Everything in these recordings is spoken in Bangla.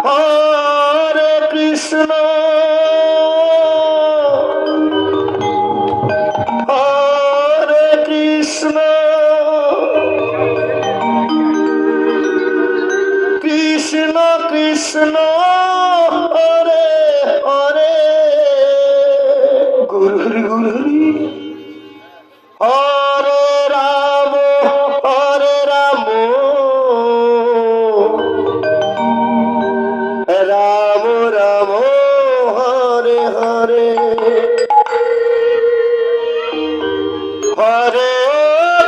হরে কৃষ্ণ হরে কৃষ্ণ কৃষ্ণ কৃষ্ণ হরে হরে গুরু হরি গুরু হরি হরে রাম রাম রাম হরে হরে হরে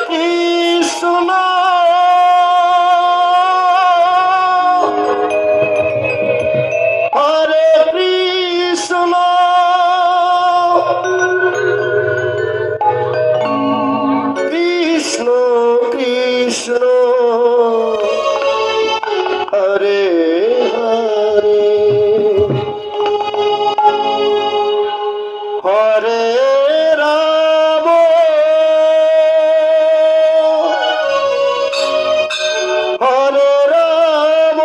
কৃষ্ণ হরে কৃষ্ণ কৃষ্ণ কৃষ্ণ হরে হরে হরে রাম হরে রাম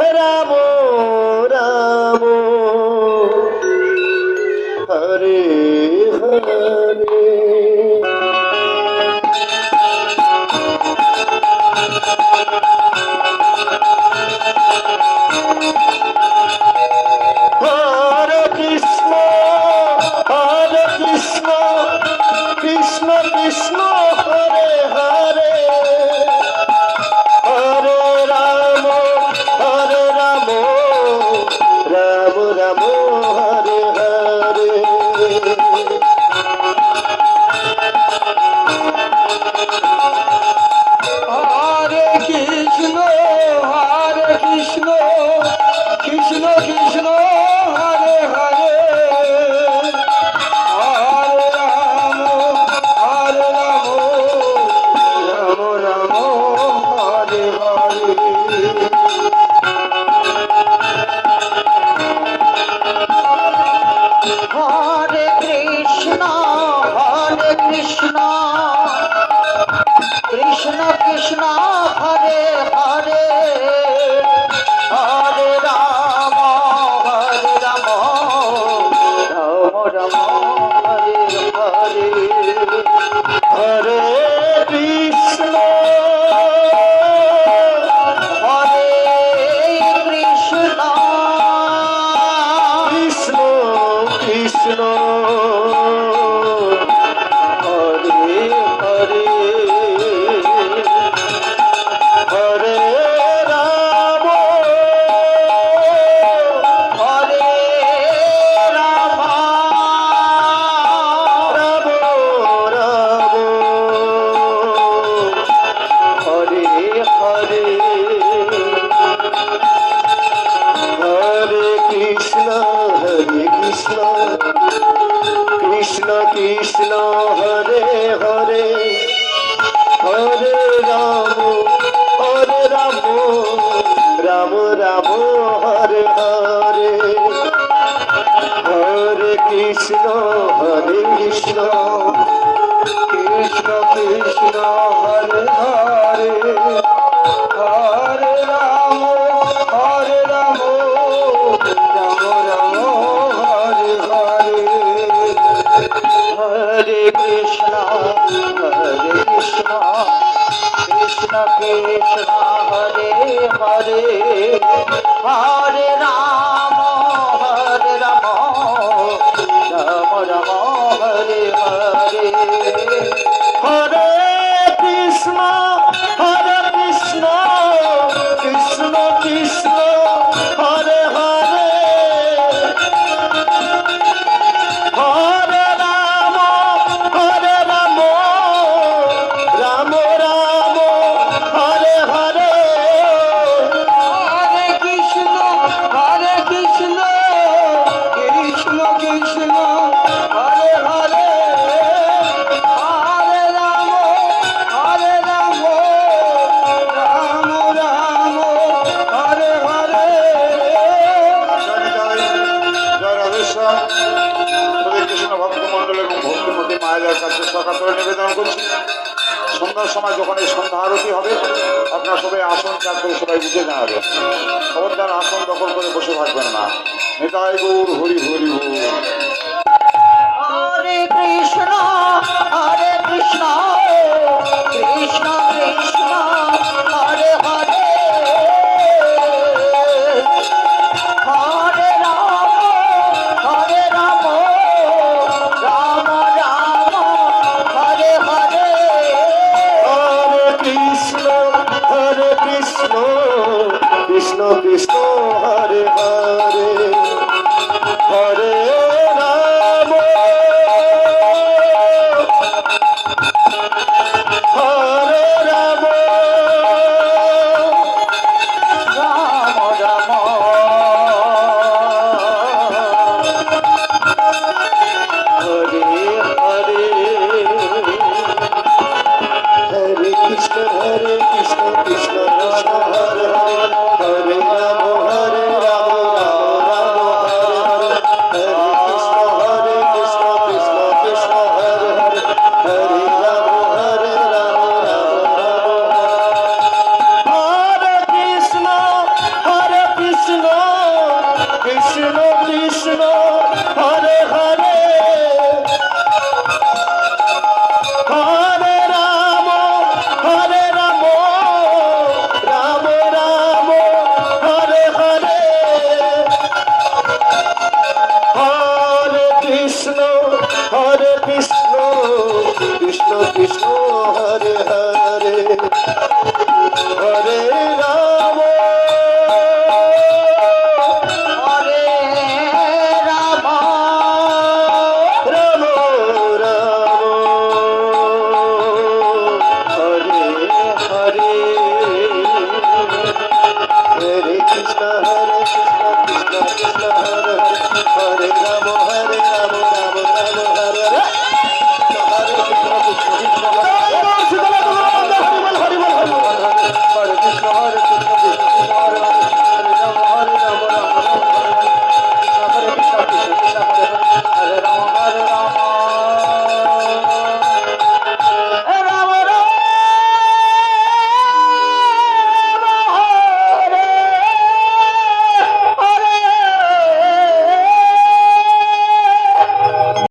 রাম রাম হরে হরে হরে কৃষ্ণ কৃষ্ণ কৃষ্ণ হরে হরে হরে রাম রাম রাম হরে হরে হরে কৃষ্ণ কৃষ্ণ কৃষ্ণ হরে হরে হরে রাম রাম রাম হরে হরে হরে কৃষ্ণ কৃষ্ণ কৃষ্ণ হরে হরে হরে রাম রাম রাম হরে হরে হরে কৃষ্ণ হরে কৃষ্ণ কৃষ্ণ কৃষ্ণ হরে হরে হরে রাম হরে রাম রাম রাম হরে হরে হরে কৃষ্ণ কৃষ্ণ কৃষ্ণ হরে হরে হরে রাম রাম রাম হরে হরে হরে কৃষ্ণ কৃষ্ণ কৃষ্ণ হরে হরে হরে রাম রাম রাম হরে হরে হরে কৃষ্ণ কৃষ্ণ কৃষ্ণ হরে হরে হরে রাম রাম রাম হরে হরে হরে কৃষ্ণ কৃষ্ণ কৃষ্ণ হরে হরে হরে রাম রাম রাম হরে হরে হরে কৃষ্ণ কৃষ্ণ কৃষ্ণ হরে হরে হরে রাম রাম রাম হরে হরে কৃষ্ণ ভক্ত মন্ডল এবং ভক্তিমতী মায়েদের কাছে সকাতরে নিবেদন করছি সন্ধ্যার সময় যখন এই সন্ধ্যা আরতি হবে আপনারা সবাই আসন ত্যাগ করে সবাই উঠে দাঁড়াবেন। খবরদার আসন দখল করে বসে থাকবেন না। নিতাই গৌর হরি হরি বল। হরে কৃষ্ণ কৃষ্ণ কৃষ্ণ হরে হরে হরে রাম রাম রাম হরে হরে হরে কৃষ্ণ কৃষ্ণ কৃষ্ণ হরে হরে হরে রাম হরে রাম রাম রাম হরে হরে হরে কৃষ্ণ কৃষ্ণ কৃষ্ণ হরে হরে হরে রাম রাম রাম হরে হরে হরে কৃষ্ণ কৃষ্ণ কৃষ্ণ হরে হরে হরে রাম রাম হরে কৃষ্ণ কৃষ্ণ কৃষ্ণ কৃষ্ণ হরে হরে হরে রাম রাম রাম হরে হরে হরে কৃষ্ণ কৃষ্ণ কৃষ্ণ হরে হরে